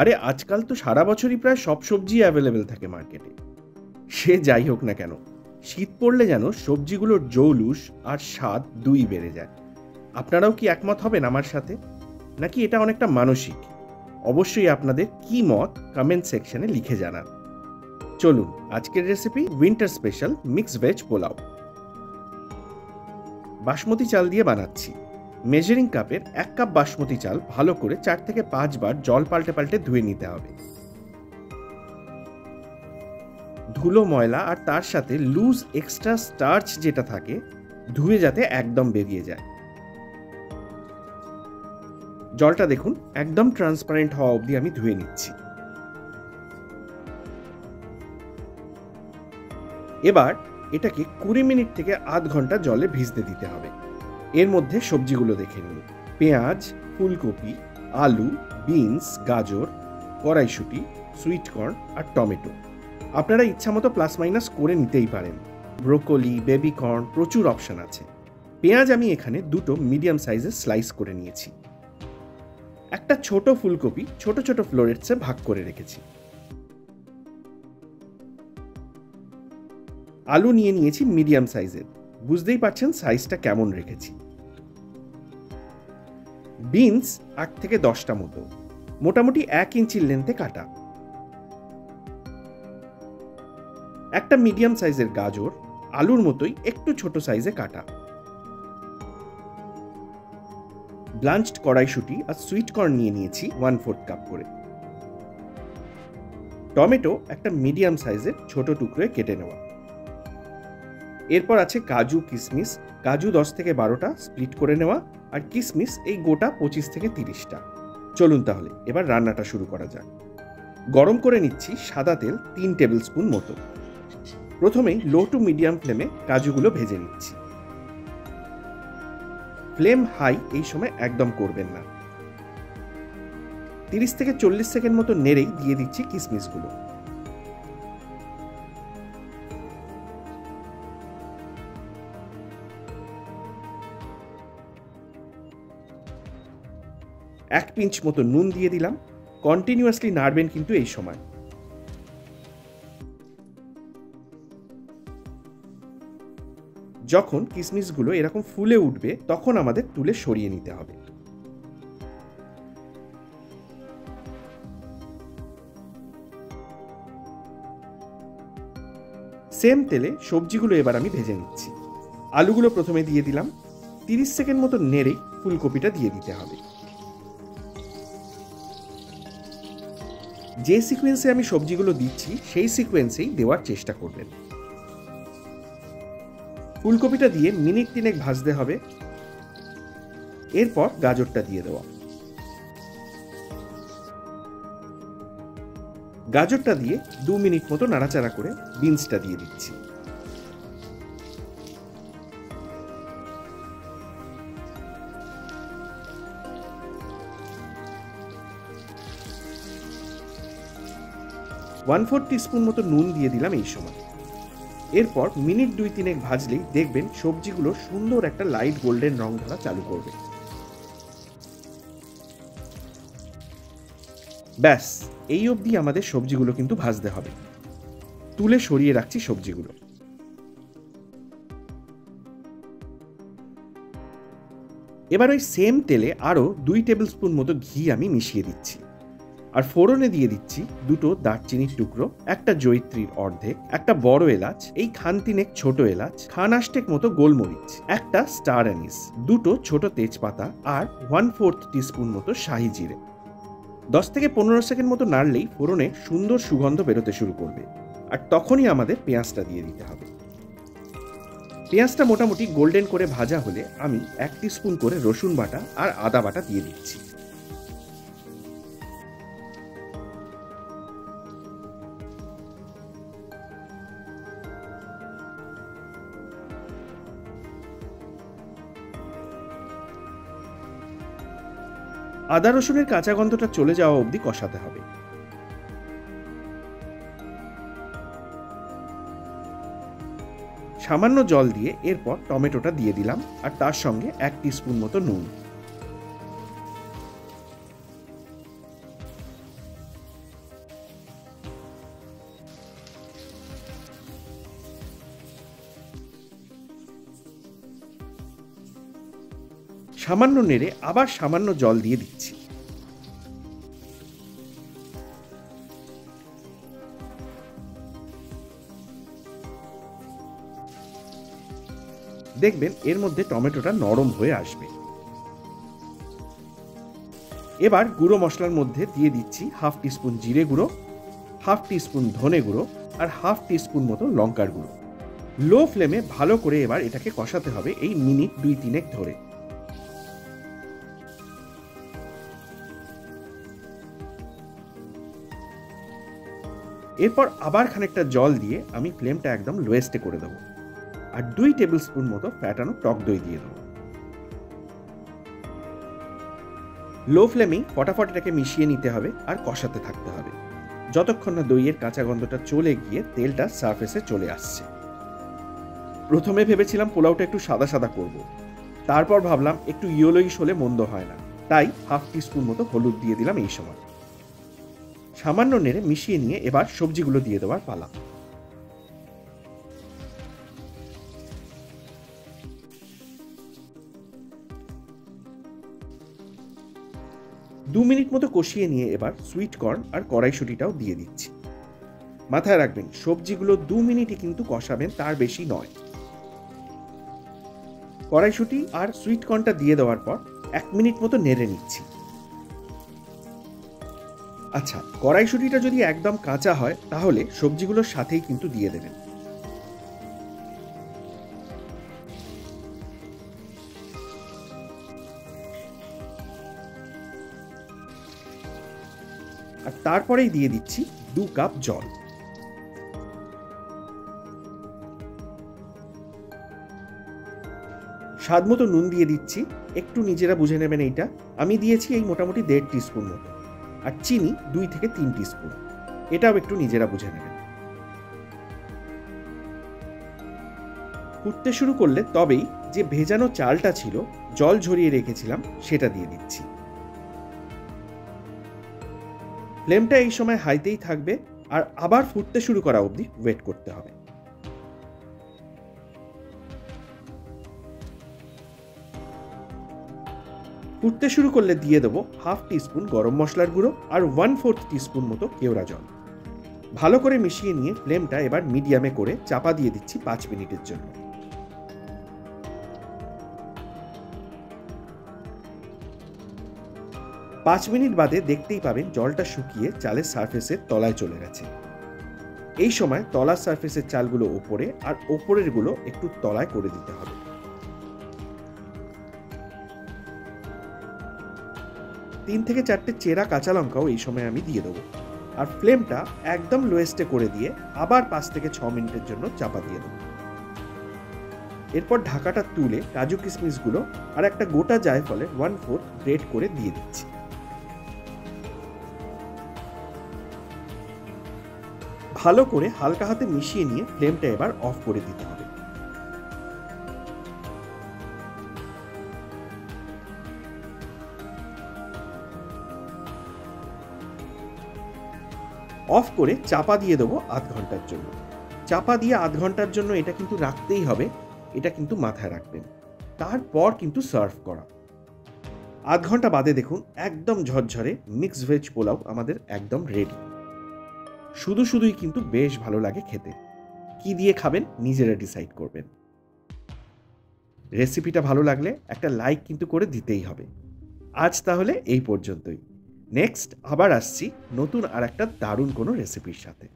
আরে আজকাল তো সারা বছরই প্রায় সব সবজি অ্যাভেলেবেল থাকে মার্কেটে। সে যাই হোক না কেন, শীত পড়লে যেন সবজিগুলোর জৌলুস আর স্বাদ দুই বেড়ে যায়। আপনারাও কি একমত হবেন আমার সাথে, নাকি এটা অনেকটা মানসিক? অবশ্যই আপনাদের কি মত কমেন্ট সেকশনে লিখে জানান। চলুন আজকের recipe winter special mix veg pulao. Basmati চাল দিয়ে বানাচ্ছি। মেজারিং কাপের 1 কাপ বাসমতি চাল ভালো করে 4 থেকে 5 বার জল পাল্টে পাল্টে ধুয়ে নিতে হবে। ধুলো ময়লা আর তার সাথে লুজ এক্সট্রা স্টার্চ যেটা থাকে ধুয়ে যাতে একদম বেরিয়ে যায়। জলটা দেখুন একদম ট্রান্সপারেন্ট হওয়া অবধি আমি ধুয়ে নিচ্ছি। এবার এটাকে 20 মিনিট থেকে আধ ঘন্টা জলে ভিজতে দিতে হবে। এর মধ্যে সবজিগুলো দেখে নিন। পেঁয়াজ, ফুলকপি, আলু, বিনস, গাজর, কড়াইশুঁটি, সুইট কর্ন আর টমেটো। আপনারা ইচ্ছামতো প্লাস মাইনাস করে নিতেই পারেন। ব্রোকলি, বেবি কর্ন, প্রচুর অপশন আছে। পেঁয়াজ আমি এখানে 2টো মিডিয়াম সাইজের স্লাইস করে নিয়েছি। একটা ছোট ফুলকপি ছোট ছোট ফ্লোরেটসে ভাগ করে রেখেছি। আলু নিয়ে নিয়েছি মিডিয়াম সাইজের, বুঝতেই পারছেন সাইজটা কেমন রেখেছি। বিনস 8 থেকে 10টা মতো, মোটামুটি 1 ইঞ্চির লেন্থে কাটা। একটা মিডিয়াম সাইজের গাজর, আলুর মতোই একটু ছোট সাইজে কাটা। ব্লাঞ্চড কড়াইশুঁটি আর সুইট কর্ন নিয়ে নিয়েছি 1/4 কাপ করে। টমেটো একটা মিডিয়াম সাইজের ছোট টুকরোয় কেটে নেওয়া। এরপর আছে কাজু, কিশমিশ। কাজু 10 থেকে 12টা স্প্লিট করে নেওয়া, আর কিশমিশ এই গোটা 25 থেকে 30টা। চলুন তাহলে এবার রান্নাটা শুরু করা যাক। গরম করে নিচ্ছি সাদা তেল 3 টেবিল স্পুন মতো। প্রথমেই লো টু মিডিয়াম ফ্লেমে কাজুগুলো ভেজে নিচ্ছি। ফ্লেম হাই এই সময় একদম করবেন না। 30 থেকে 40 সেকেন্ড মতো নেড়েই দিয়ে দিচ্ছি কিশমিশগুলো। এক পিঞ্চ মতো নুন দিয়ে দিলাম। কন্টিনিউয়াসলি নাড়বেন কিন্তু এই সময়। যখন কিশমিশগুলো এরকম ফুলে উঠবে তখন আমাদের তুলে সরিয়ে নিতে হবে। সেম তেলে সবজিগুলো এবার আমি ভেজে নিচ্ছি। আলুগুলো প্রথমে দিয়ে দিলাম। 30 সেকেন্ড মতো নেড়েই ফুলকপিটা দিয়ে দিতে হবে। যে সিকোয়েন্সে আমি সবজিগুলো দিচ্ছি সেই সিকোয়েন্সেই দেওয়ার চেষ্টা করবেন। ফুলকপিটা দিয়ে মিনিট 3 ভাজতে হবে। এরপর গাজরটা দিয়ে দেওয়া। গাজরটা দিয়ে 2 মিনিট মতো নাড়াচাড়া করে বিনসটা দিয়ে দিচ্ছি। ওয়ান 4 টিস্পুন মতো নুন দিয়ে দিলাম এই সময়। এরপর মিনিট 2-3 ভাজলেই দেখবেন সবজিগুলো সুন্দর একটা লাইট গোল্ডেন রং ধরা চালু করবে। ব্যাস, এই অবধি আমাদের সবজিগুলো কিন্তু ভাজতে হবে। তুলে সরিয়ে রাখছি সবজিগুলো। এবার ওই সেম তেলে আরো 2 টেবিল স্পুন মতো ঘি আমি মিশিয়ে দিচ্ছি। আর ফোড়নে দিয়ে দিচ্ছি 2টো দারচিনির টুকরো, একটা জয়িত্রীর অর্ধেক, একটা বড় এলাচ, এই খানতিনেক ছোট এলাচ, খান আষ্টেক মতো গোলমরিচ, একটা স্টার অ্যানিস, 2টো ছোট তেজপাতা আর 1/4 টিস্পুন মতো শাহি জিরে। 10 থেকে 15 সেকেন্ড মতো নাড়লেই ফোড়নে সুন্দর সুগন্ধ বেরোতে শুরু করবে। আর তখনই আমাদের পেঁয়াজটা দিয়ে দিতে হবে। পেঁয়াজটা মোটামুটি গোল্ডেন করে ভাজা হলে আমি 1 টিস্পুন করে রসুন বাটা আর আদা বাটা দিয়ে দিচ্ছি। আদা রসুনের কাঁচা গন্ধটা চলে যাওয়া অবধি কষাতে হবে। সামান্য জল দিয়ে এরপর টমেটোটা দিয়ে দিলাম, আর তার সঙ্গে 1 টিস্পুন মতো নুন। সামান্য নেড়ে আবার সামান্য জল দিয়ে দিচ্ছি। দেখবেন এর মধ্যে টমেটোটা নরম হয়ে আসবে। এবার গুঁড়ো মশলার মধ্যে দিয়ে দিচ্ছি হাফ টিস্পুন জিরে গুঁড়ো, হাফ টিস্পুন ধনে গুঁড়ো আর হাফ টিস্পুন মতো লঙ্কার গুঁড়ো। লো ফ্লেমে ভালো করে এবার এটাকে কষাতে হবে এই মিনিট 2-3 ধরে। এরপর আবার খানিকটা জল দিয়ে আমি ফ্লেমটা একদম লোয়েস্টে করে দেবো আর 2 টেবিল স্পুন মতো ফ্যাটানো টক দই দিয়ে দেবো। লো ফ্লেমেই ফটাফট এটাকে মিশিয়ে নিতে হবে আর কষাতে থাকতে হবে যতক্ষণ না দইয়ের কাঁচা গন্ধটা চলে গিয়ে তেলটা সারফেসে চলে আসছে। প্রথমে ভেবেছিলাম পোলাওটা একটু সাদা সাদা করব, তারপর ভাবলাম একটু ইয়োলোইশ হলে মন্দ হয় না, তাই হাফ টিস্পুন মতো হলুদ দিয়ে দিলাম। এই সময় সামান্য নেড়ে মিশিয়ে নিয়ে এবার সবজিগুলো দিয়ে দেওয়ার পালা। দু মিনিট মতো কষিয়ে নিয়ে এবার সুইট কর্ন আর কড়াইশুঁটিটাও দিয়ে দিচ্ছি। মাথায় রাখবেন সবজিগুলো 2 মিনিটই কিন্তু কষাবেন, তার বেশি নয়। কড়াইশুঁটি আর সুইট কর্নটা দিয়ে দেওয়ার পর 1 মিনিট মতো নেড়ে নিচ্ছি। আচ্ছা, কড়াইশুঁটিটা যদি একদম কাঁচা হয় তাহলে সবজিগুলোর সাথেই কিন্তু দিয়ে দেবেন। আর তারপরেই দিয়ে দিচ্ছি 2 কাপ জল। স্বাদ মতো নুন দিয়ে দিচ্ছি, একটু নিজেরা বুঝে নেবেন। এইটা আমি দিয়েছি এই মোটামুটি 1.5 টিস্পুন মতো, আর চিনি 2 থেকে 3 টিস্পুন, এটাও একটু নিজেরা বুঝে নেবেন। ফুটতে শুরু করলে তবেই যে ভেজানো চালটা ছিল, জল ঝরিয়ে রেখেছিলাম, সেটা দিয়ে দিচ্ছি। ফ্লেমটা এই সময় হাইতেই থাকবে আর আবার ফুটতে শুরু করা অবধি ওয়েট করতে হবে। ফুটতে শুরু করলে দিয়ে দেবো হাফ টিস্পুন গরম মশলার গুঁড়ো আর 1/4 টিস্পুন মতো কেওড়া জল। ভালো করে মিশিয়ে নিয়ে ফ্লেমটা এবার মিডিয়ামে করে চাপা দিয়ে দিচ্ছি 5 মিনিটের জন্য। পাঁচ মিনিট বাদে দেখতেই পাবেন জলটা শুকিয়ে চালের সারফেসের তলায় চলে গেছে। এই সময় তলার সারফেসের চালগুলো ওপরে আর ওপরের গুলো একটু তলায় করে দিতে হবে। 3 থেকে 4টে চেরা কাঁচা লঙ্কাও এই সময় আমি দিয়ে দেবো আর ফ্লেমটা একদম লোয়েস্টে করে দিয়ে আবার 5 থেকে 6 মিনিটের জন্য চাপা দিয়ে দেবো। এরপর ঢাকাটা তুলে কাজু কিশমিশগুলো আর একটা গোটা জায়ফলের 1/4 গ্রেট করে দিয়ে দিচ্ছি। ভালো করে হালকা হাতে মিশিয়ে নিয়ে ফ্লেমটা এবার অফ করে দিতে হবে। অফ করে চাপা দিয়ে দেবো আধ ঘন্টার জন্য। চাপা দিয়ে আধ ঘন্টার জন্য এটা কিন্তু রাখতেই হবে, এটা কিন্তু মাথায় রাখবেন। তারপর কিন্তু সার্ভ করা। আধ ঘন্টা বাদে দেখুন একদম ঝরঝরে মিক্সড ভেজ পোলাও আমাদের একদম রেডি। শুধু শুধুই কিন্তু বেশ ভালো লাগে খেতে। কি দিয়ে খাবেন নিজেরা ডিসাইড করবেন। রেসিপিটা ভালো লাগলে একটা লাইক কিন্তু করে দিতেই হবে। আজ তাহলে এই পর্যন্তই। নেক্সট আবার আসছি নতুন আর একটা দারুণ কোনো রেসিপির সাথে।